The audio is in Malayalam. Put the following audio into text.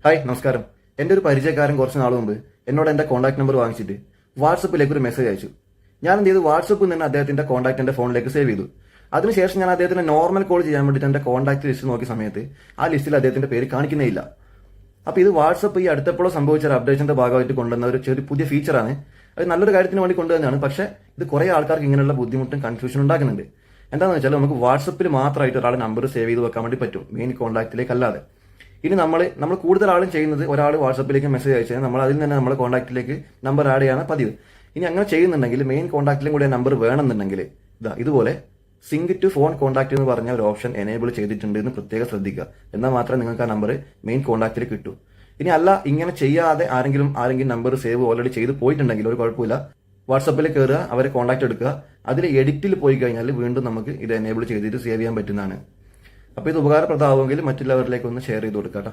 ഹായ് നമസ്കാരം. എൻ്റെ ഒരു പരിചയക്കാരൻ കുറച്ച് നാൾ മുമ്പ് എന്നോട് എൻ്റെ കോൺടാക്ട് നമ്പർ വാങ്ങിച്ചിട്ട് വാട്സപ്പിലേക്ക് ഒരു മെസ്സേജ് അയച്ചു. ഞാൻ എന്ത് ചെയ്തു, വാട്സപ്പിൽ നിന്ന് അദ്ദേഹത്തിന്റെ കോൺടാക്ട് എൻ്റെ ഫോണിലേക്ക് സേവ് ചെയ്തു. അതിനുശേഷം ഞാൻ അദ്ദേഹത്തിന് നോർമൽ കോൾ ചെയ്യാൻ വേണ്ടിയിട്ട് എൻ്റെ കോൺടാക്ട് ലിസ്റ്റ് നോക്കിയ സമയത്ത് ആ ലിസ്റ്റിൽ അദ്ദേഹത്തിന്റെ പേര് കാണിക്കുന്നേ ഇല്ല. അപ്പോൾ ഇത് വാട്സപ്പ് ഈ അടുത്തപ്പോഴോ സംഭവിച്ച ഒരു അപ്ഡേഷന്റെ ഭാഗമായിട്ട് കൊണ്ടുവന്ന ഒരു ചെറിയ പുതിയ ഫീച്ചറാണ്. അത് നല്ലൊരു കാര്യത്തിന് വേണ്ടി കൊണ്ടുവന്നതാണ്. പക്ഷേ ഇത് കുറേ ആൾക്കാർക്ക് ഇങ്ങനെയുള്ള ബുദ്ധിമുട്ടും കൺഫ്യൂഷൻ ഉണ്ടാക്കുന്നുണ്ട്. എന്താണെന്ന് വെച്ചാൽ നമുക്ക് വാട്സപ്പിൽ മാത്രമായിട്ട് ഒരാളെ നമ്പർ സേവ് ചെയ്ത് വെക്കാൻ വേണ്ടി പറ്റും, മെയിൻ കോൺടാക്റ്റിലേക്ക് അല്ലാതെ. ഇനി നമ്മൾ കൂടുതൽ ആളും ചെയ്യുന്നത് ഒരാൾ വാട്സപ്പിലേക്ക് മെസ്സേജ് അയച്ചാൽ നമ്മൾ അതിൽ തന്നെ നമ്മുടെ കോൺടാക്റ്റിലേക്ക് നമ്പർ ആഡ് ചെയ്യാണ് പതിവ്. ഇനി അങ്ങനെ ചെയ്യുന്നുണ്ടെങ്കിൽ മെയിൻ കോൺടാക്റ്റിലും കൂടെ നമ്പർ വേണമെന്നുണ്ടെങ്കിൽ ഇതുപോലെ സിങ്ക് ടു ഫോൺ കോൺടാക്ട് എന്ന് പറഞ്ഞ ഒരു ഓപ്ഷൻ എനേബിൾ ചെയ്തിട്ടുണ്ട് എന്ന് പ്രത്യേകം ശ്രദ്ധിക്കുക. എന്നാൽ മാത്രമേ നിങ്ങൾക്ക് ആ നമ്പർ മെയിൻ കോൺടാക്റ്റിൽ കിട്ടൂ. ഇനി അല്ല, ഇങ്ങനെ ചെയ്യാതെ ആരെങ്കിലും നമ്പർ സേവ് ഓൾറെഡി ചെയ്ത് പോയിട്ടുണ്ടെങ്കിൽ ഒരു കുഴപ്പമില്ല. വാട്സപ്പിൽ കയറുക, അവരെ കോൺടാക്ട് എടുക്കുക, അതിൽ എഡിറ്റിൽ പോയി കഴിഞ്ഞാൽ വീണ്ടും നമുക്ക് ഇത് എനേബിൾ ചെയ്തിട്ട് സേവ് ചെയ്യാൻ പറ്റുന്നതാണ്. അപ്പോൾ ഇത് ഉപകാരപ്രദമാവുമെങ്കിൽ മറ്റുള്ളവരിലേക്ക് ഒന്ന് ഷെയർ ചെയ്ത് കൊടുക്കാം കേട്ടോ.